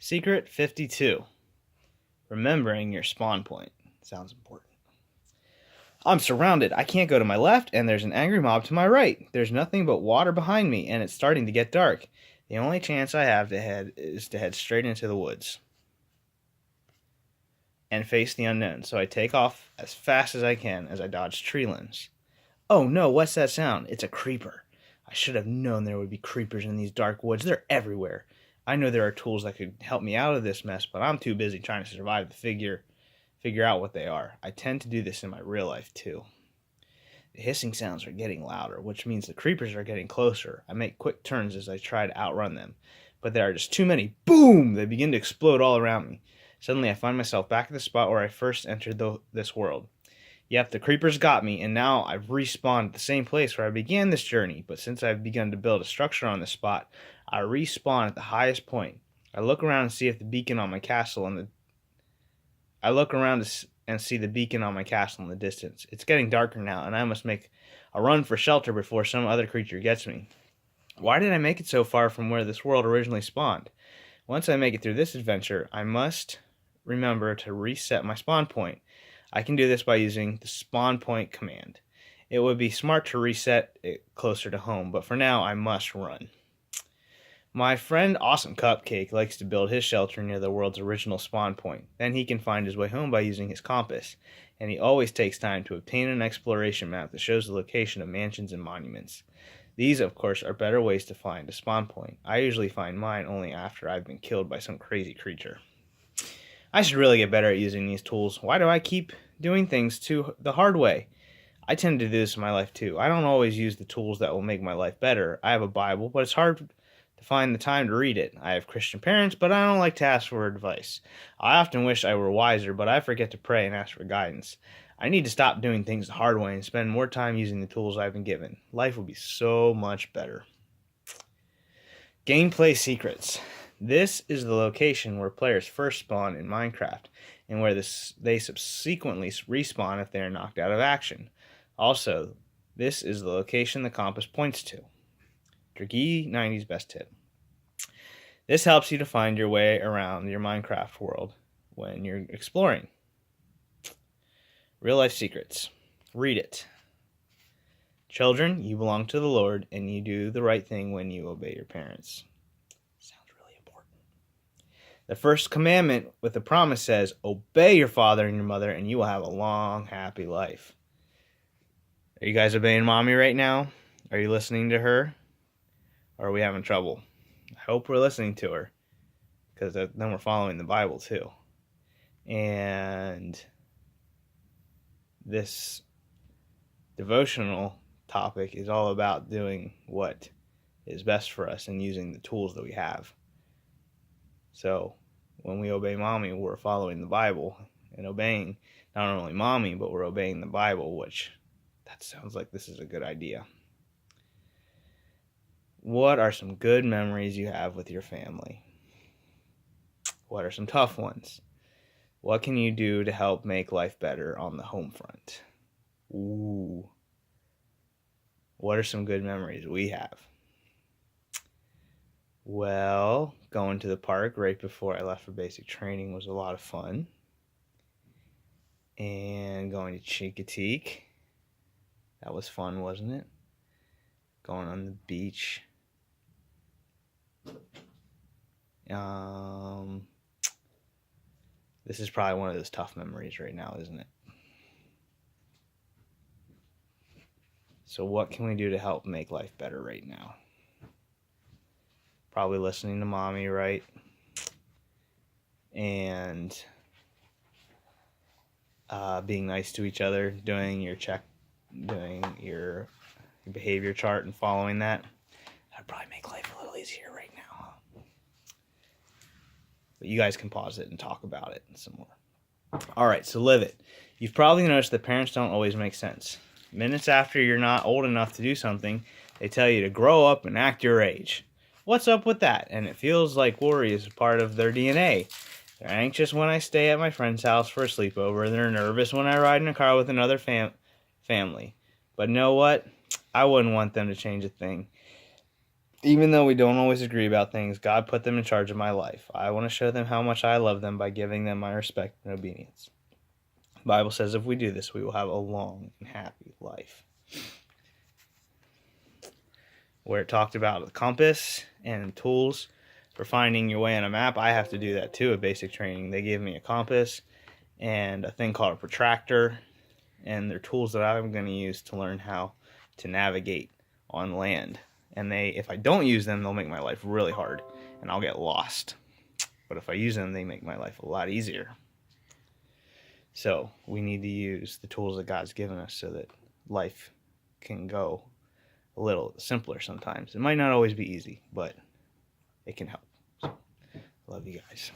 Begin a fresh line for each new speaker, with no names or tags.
Secret 52. Remembering your spawn point. Sounds important. I'm surrounded. I can't go to my left, and there's an angry mob to my right. There's nothing but water behind me, and it's starting to get dark. The only chance I have to head is to head straight into the woods and face the unknown. So I take off as fast as I can as I dodge tree limbs. Oh no, what's that sound? It's a creeper. I should have known there would be creepers in these dark woods. They're everywhere. I know there are tools that could help me out of this mess, but I'm too busy trying to survive to figure out what they are. I tend to do this in my real life too. The hissing sounds are getting louder, which means the creepers are getting closer. I make quick turns as I try to outrun them, but there are just too many. Boom! They begin to explode all around me. Suddenly I find myself back at the spot where I first entered this world. Yep, the creepers got me, and now I've respawned at the same place where I began this journey, but since I've begun to build a structure on this spot, I respawn at the highest point. I look around and see if the beacon on my castle and I look around and see the beacon on my castle in the distance. It's getting darker now, and I must make a run for shelter before some other creature gets me. Why did I make it so far from where this world originally spawned? Once I make it through this adventure, I must remember to reset my spawn point. I can do this by using the spawn point command. It would be smart to reset it closer to home, but for now I must run. My friend Awesome Cupcake likes to build his shelter near the world's original spawn point. Then he can find his way home by using his compass, and he always takes time to obtain an exploration map that shows the location of mansions and monuments. These, of course, are better ways to find a spawn point. I usually find mine only after I've been killed by some crazy creature. I should really get better at using these tools. Why do I keep doing things the hard way? I tend to do this in my life too. I don't always use the tools that will make my life better. I have a Bible, but it's hard to find the time to read it. I have Christian parents, but I don't like to ask for advice. I often wish I were wiser, but I forget to pray and ask for guidance. I need to stop doing things the hard way and spend more time using the tools I've been given. Life will be so much better. Gameplay secrets. This is the location where players first spawn in Minecraft, and where they subsequently respawn if they are knocked out of action. Also, this is the location the compass points to. Dragee90's best tip. This helps you to find your way around your Minecraft world when you're exploring. Real life secrets. Read it. Children, you belong to the Lord, and you do the right thing when you obey your parents. Sounds really important. The first commandment with the promise says, obey your father and your mother, and you will have a long, happy life. Are you guys obeying mommy right now? Are you listening to her? Or are we having trouble? I hope we're listening to her, because then we're following the Bible too. And this devotional topic is all about doing what is best for us and using the tools that we have. So when we obey mommy, we're following the Bible and obeying not only mommy, but we're obeying the Bible, which that sounds like this is a good idea. What are some good memories you have with your family? What are some tough ones? What can you do to help make life better on the home front? Ooh. What are some good memories we have? Well, going to the park right before I left for basic training was a lot of fun. And going to Chincoteague. That was fun, wasn't it? Going on the beach. This is probably one of those tough memories right now, isn't it? So what can we do to help make life better right now? Probably listening to mommy, right? And being nice to each other, doing your behavior chart and following that. That'd probably make life a little easier right now. But you guys can pause it and talk about it some more. All right, so live it. You've probably noticed that parents don't always make sense. Minutes after you're not old enough to do something, they tell you to grow up and act your age. What's up with that? And it feels like worry is a part of their DNA. They're anxious when I stay at my friend's house for a sleepover. They're nervous when I ride in a car with another family. But know what? I wouldn't want them to change a thing. Even though we don't always agree about things, God put them in charge of my life. I want to show them how much I love them by giving them my respect and obedience. The Bible says if we do this, we will have a long and happy life. Where it talked about the compass and tools for finding your way on a map, I have to do that too at basic training. They gave me a compass and a thing called a protractor, and they're tools that I'm going to use to learn how to navigate on land. And if I don't use them, they'll make my life really hard and I'll get lost. But if I use them, they make my life a lot easier. So we need to use the tools that God's given us so that life can go a little simpler sometimes. It might not always be easy, but it can help. So, love you guys.